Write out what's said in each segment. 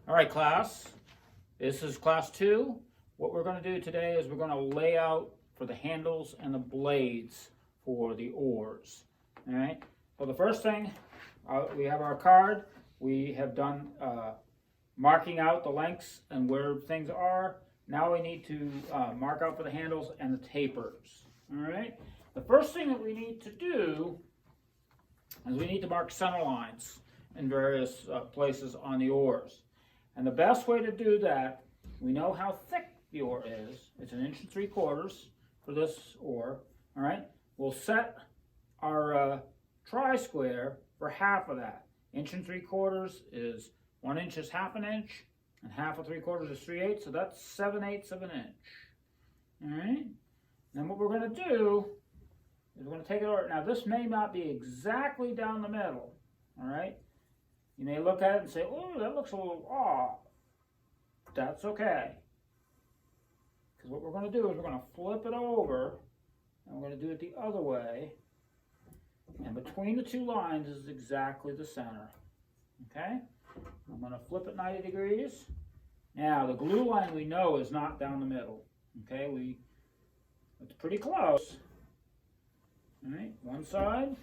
All right, class, this is class 2. What we're going to do today is we're going to lay out for the handles and the blades for the oars. All right, so the first thing, we have our card. We have done marking out the lengths and where things are. Now we need to mark out for the handles and the tapers. All right, the first thing that we need to do is we need to mark center lines in various places on the oars. And the best way to do that, we know how thick the oar is. It's 1 3/4 inches for this oar. All right, we'll set our tri-square for half of that. 1 3/4 inches is 1 inch is 1/2 inch, and 1/2 of 3/4 is 3/8, so that's 7/8 of an inch. All right, then what we're going to do is we're going to take it over. Now this may not be exactly down the middle. All right, you may look at it and say, oh, that looks a little off. That's okay. Because what we're going to do is we're going to flip it over, and we're going to do it the other way. And between the two lines is exactly the center. Okay? I'm going to flip it 90 degrees. Now, the glue line we know is not down the middle. Okay? It's pretty close. All right, one side.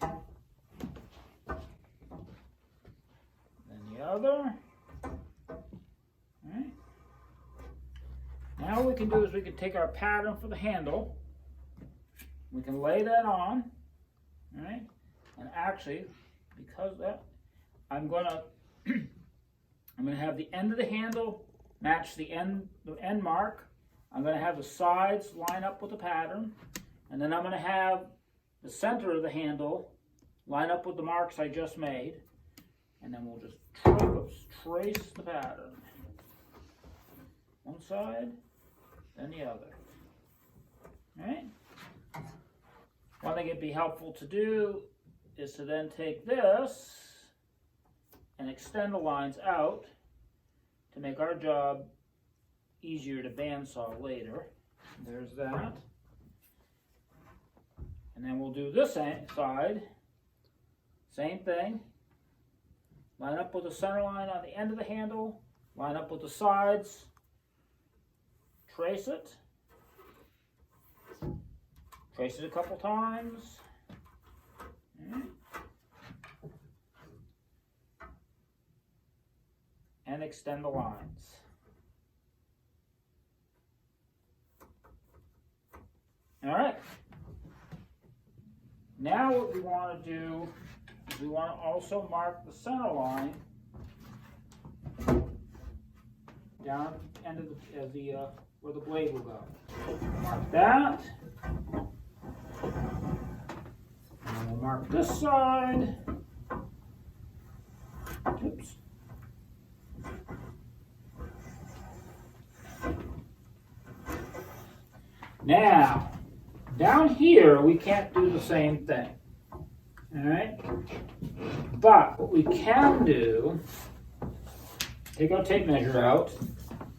The other. Alright. Now what we can do is we can take our pattern for the handle. We can lay that on. Alright. And actually, because that I'm gonna have the end of the handle match the end mark. I'm gonna have the sides line up with the pattern. And then I'm gonna have the center of the handle line up with the marks I just made. And then we'll just trace the pattern. One side, then the other. All right? One thing it'd be helpful to do is to then take this and extend the lines out to make our job easier to bandsaw later. There's that. And then we'll do this side, same thing. Line up with the center line on the end of the handle, line up with the sides, trace it a couple times, and extend the lines. All right, now what we want to do, we want to also mark the center line down end of the where the blade will go. Mark that. And we'll mark this side. Oops. Now, down here we can't do the same thing. All right, but what we can do, take our tape measure out,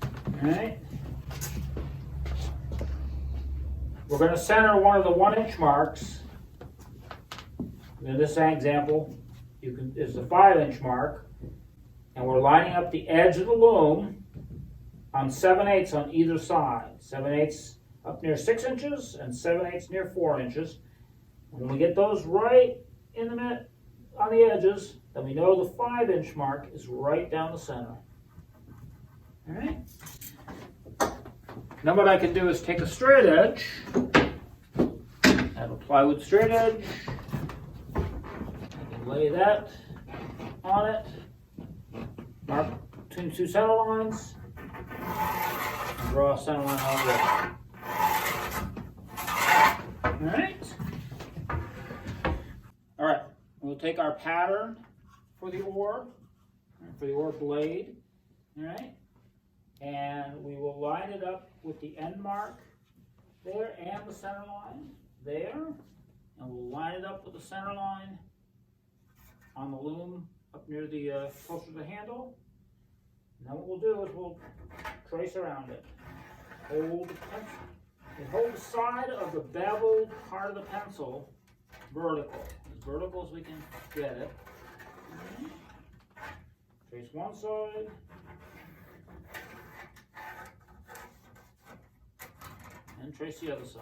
all right, we're going to center one of the 1 inch marks. In this example, is the 5 inch mark, and we're lining up the edge of the loom on 7/8 on either side. 7/8 up near 6 inches and 7/8 near 4 inches. When we get those right in the middle on the edges, then we know the 5 inch mark is right down the center. All right. Now what I can do is take a straight edge. I have a plywood straight edge. I can lay that on it. Mark between the two center lines. And draw a center line all the way. All right. All right, we'll take our pattern for the oar blade, all right, and we will line it up with the end mark there and the center line there, and we'll line it up with the center line on the loom up near the closer to the handle. And then what we'll do is we'll trace around it. Hold the pencil. And hold the side of the beveled part of the pencil vertical. As vertical as we can get it. Trace one side, and trace the other side.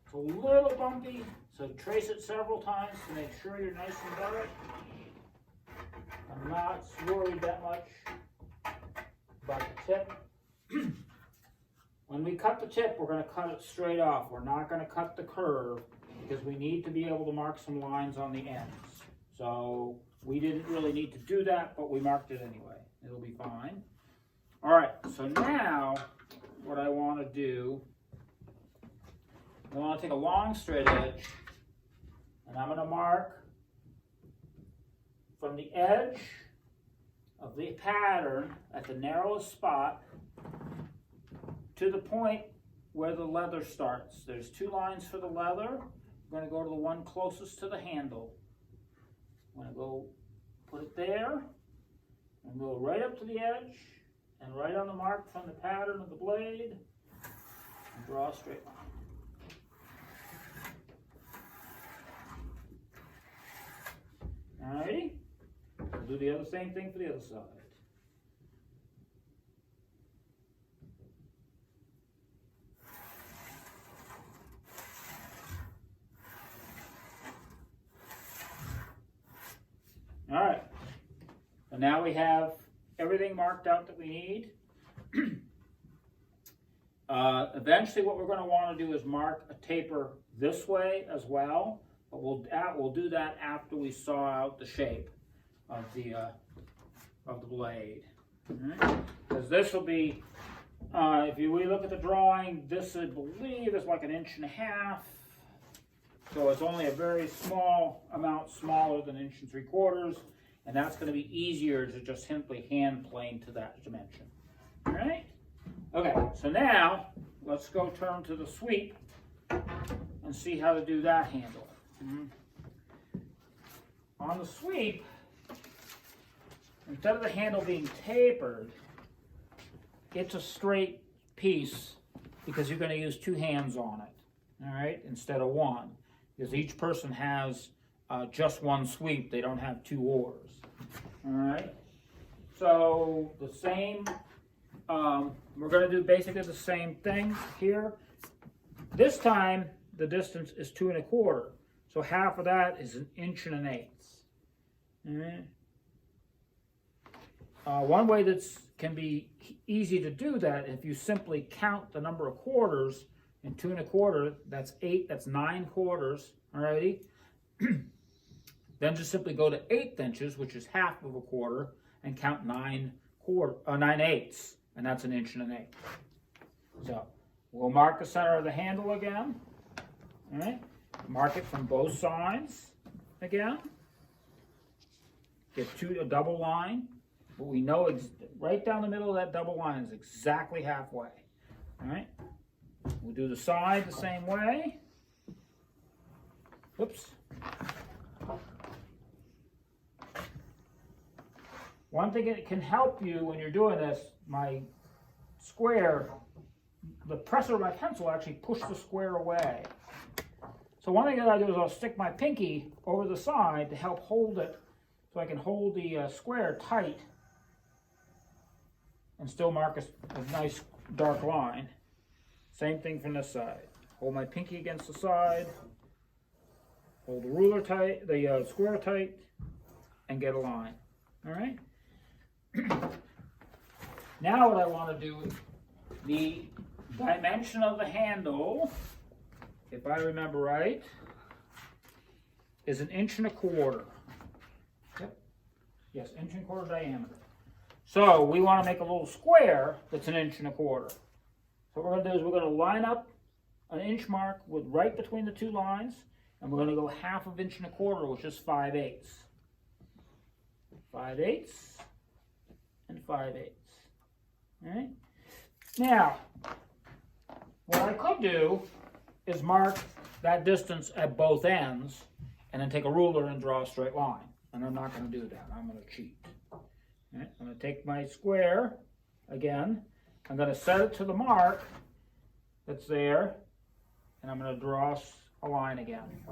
It's a little bumpy, so trace it several times to make sure you're nice and dark. I'm not worried that much about the tip. When we cut the tip, we're going to cut it straight off. We're not going to cut the curve because we need to be able to mark some lines on the ends. So we didn't really need to do that, but we marked it anyway. It'll be fine. All right, so now what I want to do, I want to take a long straight edge, and I'm going to mark from the edge of the pattern at the narrowest spot to the point where the leather starts. There's 2 lines for the leather. I'm going to go to the one closest to the handle. I'm going to go put it there and go right up to the edge and right on the mark from the pattern of the blade and draw a straight line. Alrighty, we'll do the same thing for the other side. Alright, so now we have everything marked out that we need. Eventually what we're going to want to do is mark a taper this way as well, but we'll do that after we saw out the shape of the blade. Because this will be, if we look at the drawing, this I believe is like 1.5 inches. So it's only a very small amount smaller than 1 3/4, and that's going to be easier to just simply hand plane to that dimension. All right? Okay, so now let's go turn to the sweep and see how to do that handle. On the sweep, instead of the handle being tapered, it's a straight piece because you're going to use 2 hands on it, all right, instead of 1. Because each person has just 1 sweep. They don't have 2 oars. All right? So the same, we're going to do basically the same thing here. This time, the distance is 2 1/4. So half of that is 1 1/8 inches. All right? One way that can be easy to do that, if you simply count the number of quarters, and 2 1/4, that's 8, that's 9 quarters, alrighty? Then just simply go to 1/8 inches, which is half of a quarter, and count 9 eighths, and that's 1 1/8 inches. So, we'll mark the center of the handle again, alright? Mark it from both sides again. Get a double line, but we know right down the middle of that double line is exactly halfway, alright? We'll do the side the same way. Whoops. One thing that can help you when you're doing this, my square, the pressure of my pencil actually pushed the square away. So one thing that I do is I'll stick my pinky over the side to help hold it so I can hold the square tight and still mark a nice dark line. Same thing from this side. Hold my pinky against the side, hold the ruler tight, the square tight, and get a line. All right? Now what I want to do, the dimension of the handle, if I remember right, is 1 1/4 inches. Yep. Yes, 1 1/4 inches diameter. So we want to make a little square that's 1 1/4 inches. So what we're going to do is we're going to line up an inch mark with right between the 2 lines, and we're going to go half of 1 1/4 inches, which is 5/8. 5/8 and 5/8. All right. Now, what I could do is mark that distance at both ends, and then take a ruler and draw a straight line. And I'm not going to do that. I'm going to cheat. All right. I'm going to take my square again. I'm going to set it to the mark that's there, and I'm going to draw a line again.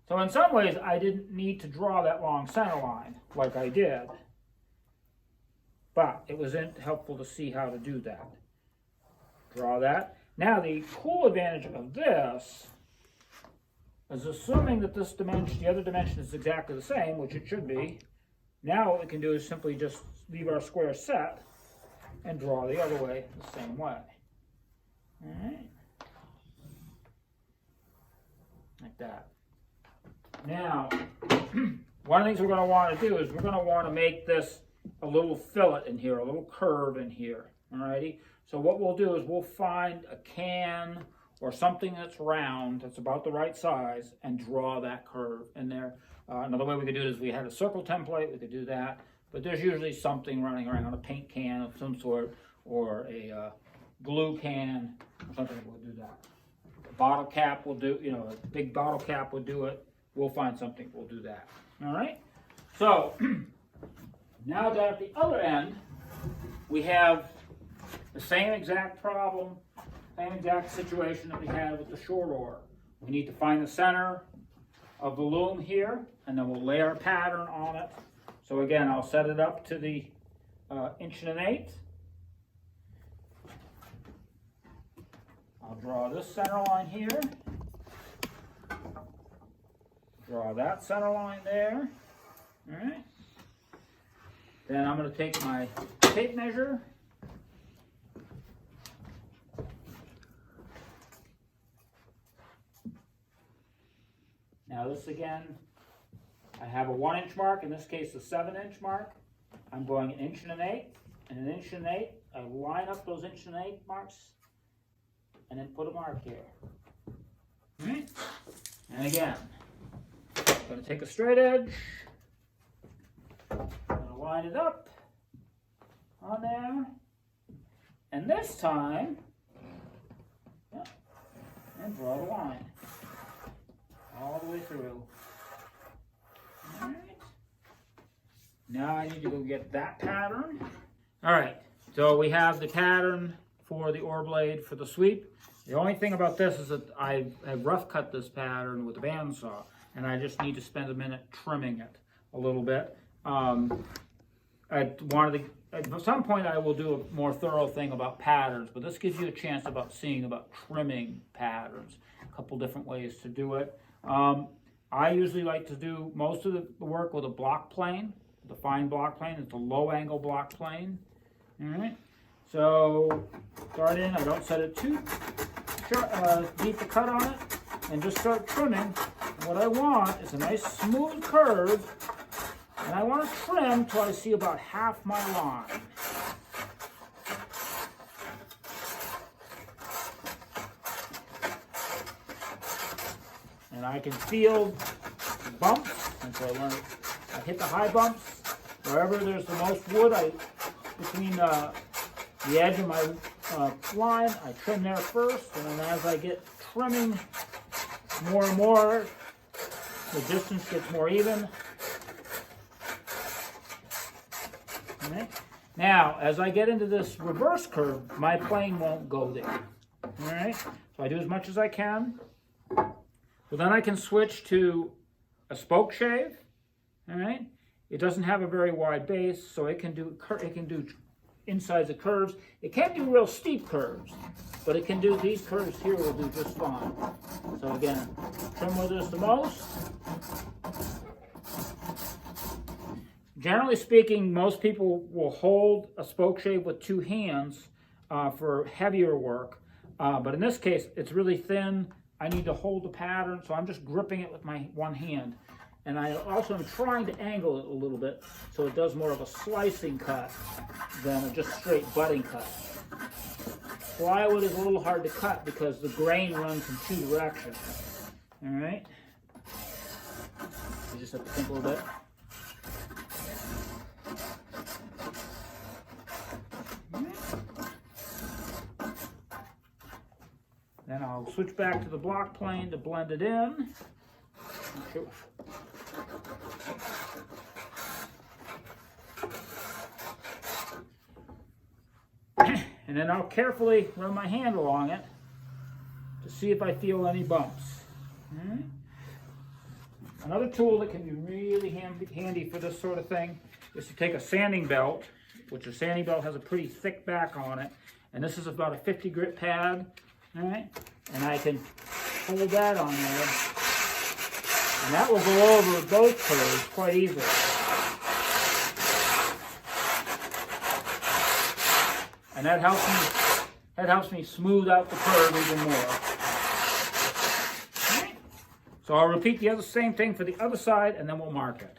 So in some ways, I didn't need to draw that long center line like I did. but it was helpful to see how to do that. Draw that. Now the cool advantage of this is assuming that this dimension, the other dimension is exactly the same, which it should be. Now what we can do is simply just leave our square set and draw the other way the same way. All right. Like that. Now, one of the things we're going to want to do is we're going to want to make this a little fillet in here, a little curve in here. Alrighty. So what we'll do is we'll find a can or something that's round, that's about the right size, and draw that curve in there. Another way we could do it is we had a circle template, we could do that. But there's usually something running around, a paint can of some sort, or a glue can, or something that will do that. A bottle cap will do, a big bottle cap will do it. We'll find something, we'll do that. All right? So, now down at the other end, we have the same exact problem, same exact situation that we had with the short oar. We need to find the center of the loom here, and then we'll lay our pattern on it. So again, I'll set it up to the 1 1/8". I'll draw this center line here. Draw that center line there. All right. Then I'm going to take my tape measure. Now this again, I have a 1-inch mark, in this case a 7-inch mark. I'm going 1 1/8", and 1 1/8". I line up those 1 1/8 marks and then put a mark here. All right? And again, I'm going to take a straight edge, I'm going to line it up on there, and this time, and draw the line all the way through. All right. Now I need to go get that pattern. All right, so we have the pattern for the oar blade for the sweep. The only thing about this is that I rough cut this pattern with a bandsaw, and I just need to spend a minute trimming it a little bit. At some point I will do a more thorough thing about patterns, but this gives you a chance about seeing about trimming patterns. A couple different ways to do it. I usually like to do most of the work with a block plane, the fine block plane. It's a low angle block plane. All right. So start in. I don't set it too deep a cut on it, and just start trimming. And what I want is a nice smooth curve, and I want to trim till I see about half my line. And I can feel the bumps, and so when I hit the high bumps, wherever there's the most wood, between the edge of my line, I trim there first, and then as I get trimming more and more, the distance gets more even. All right. Now, as I get into this reverse curve, my plane won't go there. All right, so I do as much as I can. So then I can switch to a spoke shave. All right, it doesn't have a very wide base, so it can do inside the curves. It can't do real steep curves, but it can do these curves here. Will do just fine. So again, trim where there's the most. Generally speaking, most people will hold a spoke shave with 2 hands for heavier work, but in this case, it's really thin. I need to hold the pattern, so I'm just gripping it with my one hand. And I also am trying to angle it a little bit so it does more of a slicing cut than a just straight butting cut. Plywood is a little hard to cut because the grain runs in 2 directions. All right? You just have to think a little bit. Then I'll switch back to the block plane to blend it in. And then I'll carefully run my hand along it to see if I feel any bumps. Right. Another tool that can be really handy for this sort of thing is to take a sanding belt which the sanding belt has a pretty thick back on it. And this is about a 50 grit pad, all right? And I can hold that on there. And that will go over both curves quite easily. And that helps me smooth out the curve even more. So I'll repeat the same thing for the other side, and then we'll mark it.